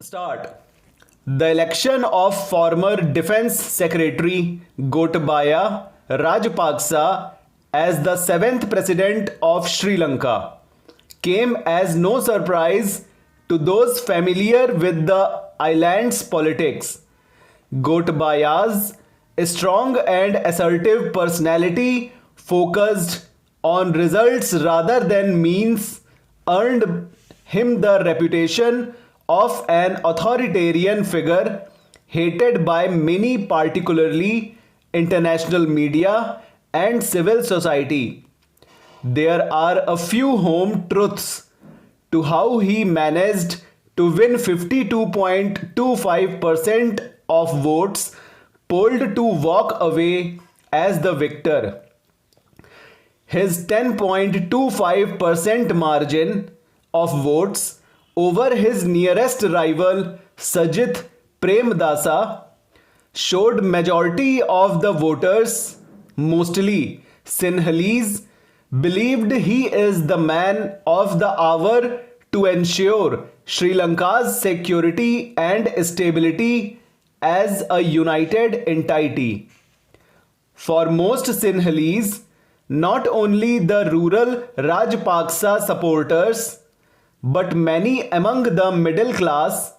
Start. The election of former Defense Secretary Gotabaya Rajapaksa as the seventh president of Sri Lanka came as no surprise to those familiar with the island's politics. Gotabaya's strong and assertive personality, focused on results rather than means, earned him the reputation of an authoritarian figure hated by many, particularly international media and civil society. There are a few home truths to how he managed to win 52.25% of votes polled to walk away as the victor. His 10.25% margin of votes over his nearest rival Sajith Premdasa showed majority of the voters, mostly Sinhalese, believed he is the man of the hour to ensure Sri Lanka's security and stability as a united entity. For most Sinhalese, not only the rural Rajapaksa supporters, but many among the middle class,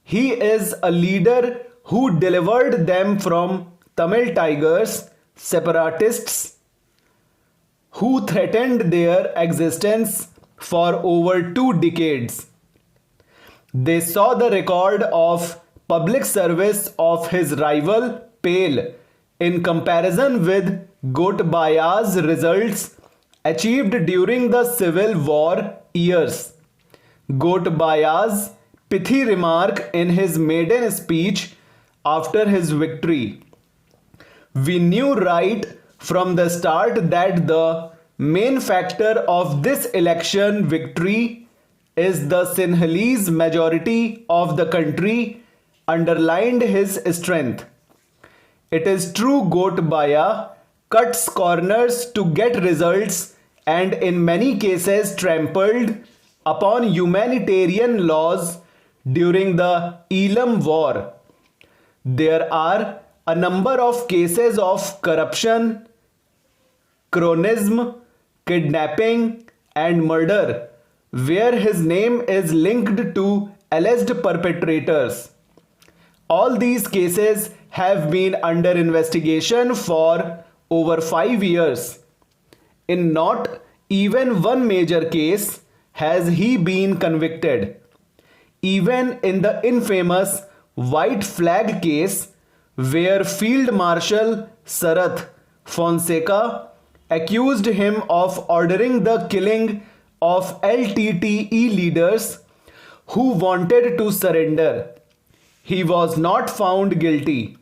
he is a leader who delivered them from Tamil tigers, separatists, who threatened their existence for over 2 decades. They saw the record of public service of his rival pale in comparison with Gotabaya's results achieved during the Civil War years. Gotabaya's pithy remark in his maiden speech after his victory: "We knew right from the start that the main factor of this election victory is the Sinhalese majority of the country," underlined his strength. It is true Gotabaya cuts corners to get results and in many cases trampled upon humanitarian laws during the Elam War. There are a number of cases of corruption, cronyism, kidnapping, and murder where his name is linked to alleged perpetrators. All these cases have been under investigation for over 5 years. In not even one major case has he been convicted. Even in the infamous White Flag case, where Field Marshal Sarath Fonseca accused him of ordering the killing of LTTE leaders who wanted to surrender, he was not found guilty,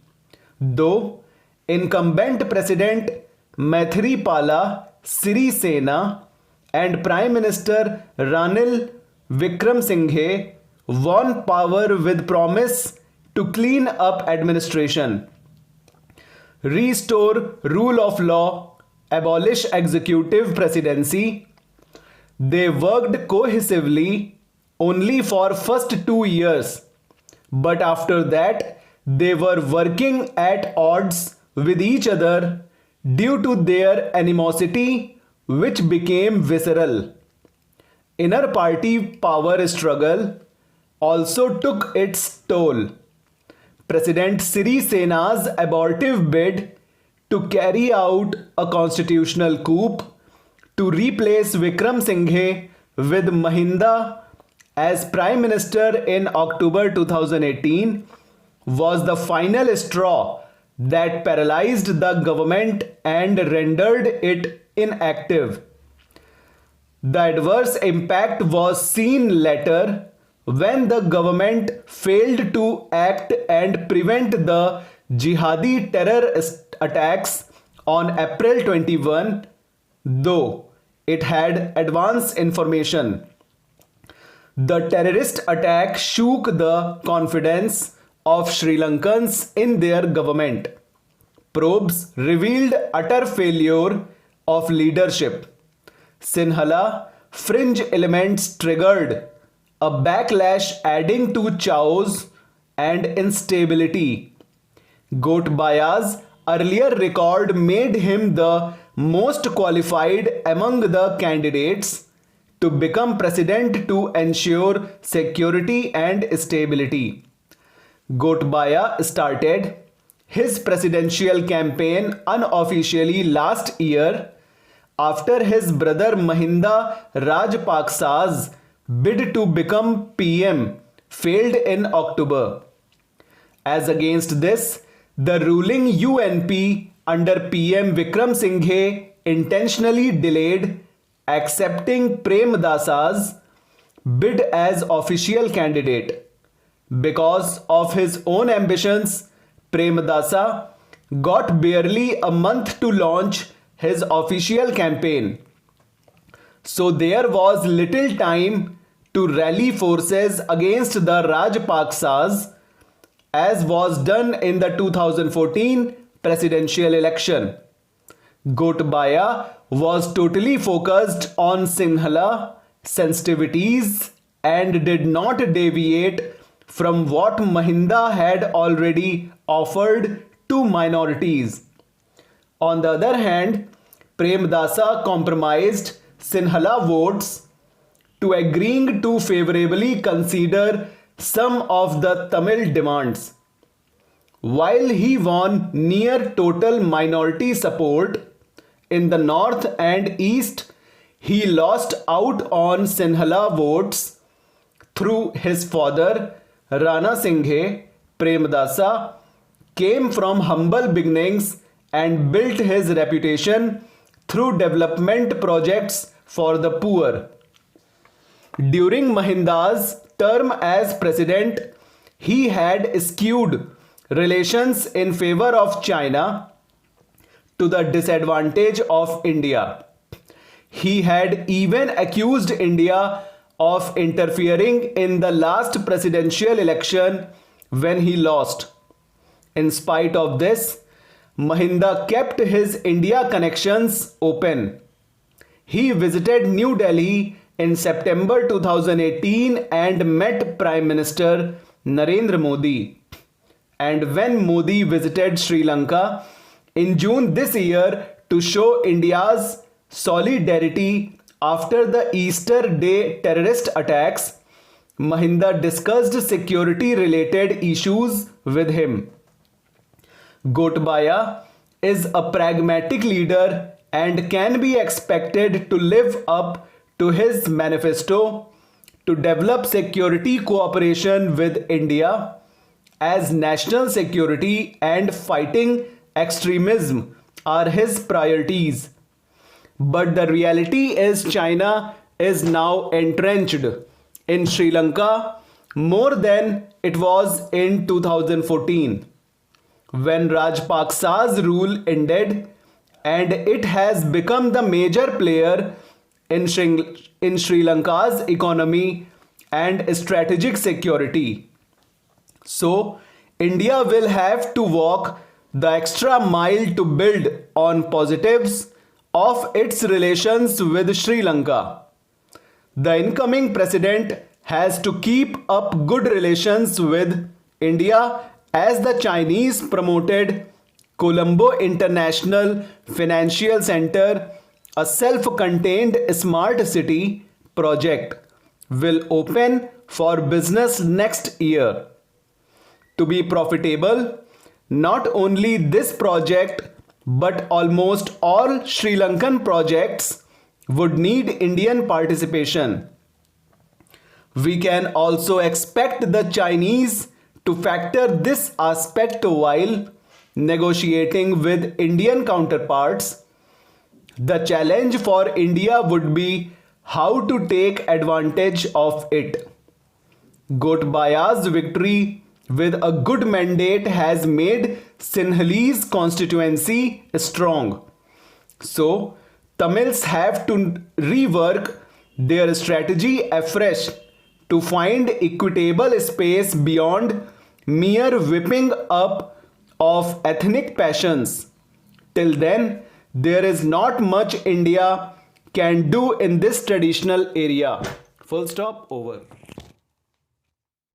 though incumbent President Maithripala Sirisena and Prime Minister Ranil Wickremesinghe won power with promise to clean up administration, restore rule of law, abolish executive presidency. They worked cohesively only for first 2 years, but after that they were working at odds with each other due to their animosity, which became visceral. Inner party power struggle also took its toll. President Sirisena's abortive bid to carry out a constitutional coup to replace Wickremesinghe with Mahinda as Prime Minister in October 2018 was the final straw that paralyzed the government and rendered it inactive. The adverse impact was seen later when the government failed to act and prevent the jihadi terror attacks on April 21, though it had advance information. The terrorist attack shook the confidence of Sri Lankans in their government. Probes revealed utter failure of leadership. Sinhala fringe elements triggered a backlash, adding to chaos and instability. Gotabaya's earlier record made him the most qualified among the candidates to become president to ensure security and stability. Gotabaya started his presidential campaign unofficially last year after his brother Mahinda Rajapaksa's bid to become PM failed in October. As against this, the ruling UNP under PM Vikram Singhe intentionally delayed accepting Premdasa's bid as official candidate. Because of his own ambitions, Premdasa got barely a month to launch his official campaign. So there was little time to rally forces against the Rajapaksas, as was done in the 2014 presidential election. Gotabaya was totally focused on Sinhala sensitivities and did not deviate from what Mahinda had already offered to minorities. On the other hand, Premdasa compromised Sinhala votes to agreeing to favorably consider some of the Tamil demands. While he won near total minority support in the north and east, he lost out on Sinhala votes through his father Rana Singhe. Premdasa came from humble beginnings and built his reputation through development projects for the poor. During Mahinda's term as president, he had skewed relations in favor of China to the disadvantage of India. He had even accused India of interfering in the last presidential election when he lost. In spite of this, Mahinda kept his India connections open. He visited New Delhi in September 2018 and met Prime Minister Narendra Modi. And when Modi visited Sri Lanka in June this year to show India's solidarity after the Easter Day terrorist attacks, Mahinda discussed security-related issues with him. Gotabaya is a pragmatic leader and can be expected to live up to his manifesto to develop security cooperation with India, as national security and fighting extremism are his priorities. But the reality is China is now entrenched in Sri Lanka more than it was in 2014, when Rajapaksa's rule ended, and it has become the major player in Sri Lanka's economy and strategic security. So, India will have to walk the extra mile to build on positives of its relations with Sri Lanka. The incoming president has to keep up good relations with India, as the Chinese promoted Colombo International Financial Center, a self-contained smart city project, will open for business next year. To be profitable, not only this project but almost all Sri Lankan projects would need Indian participation. We can also expect the Chinese to factor this aspect while negotiating with Indian counterparts. The challenge for India would be how to take advantage of it. Gotabaya's victory with a good mandate has made Sinhalese constituency strong. So, Tamils have to rework their strategy afresh to to find equitable space beyond mere whipping up of ethnic passions. Till then, there is not much India can do in this traditional area. Full stop, over.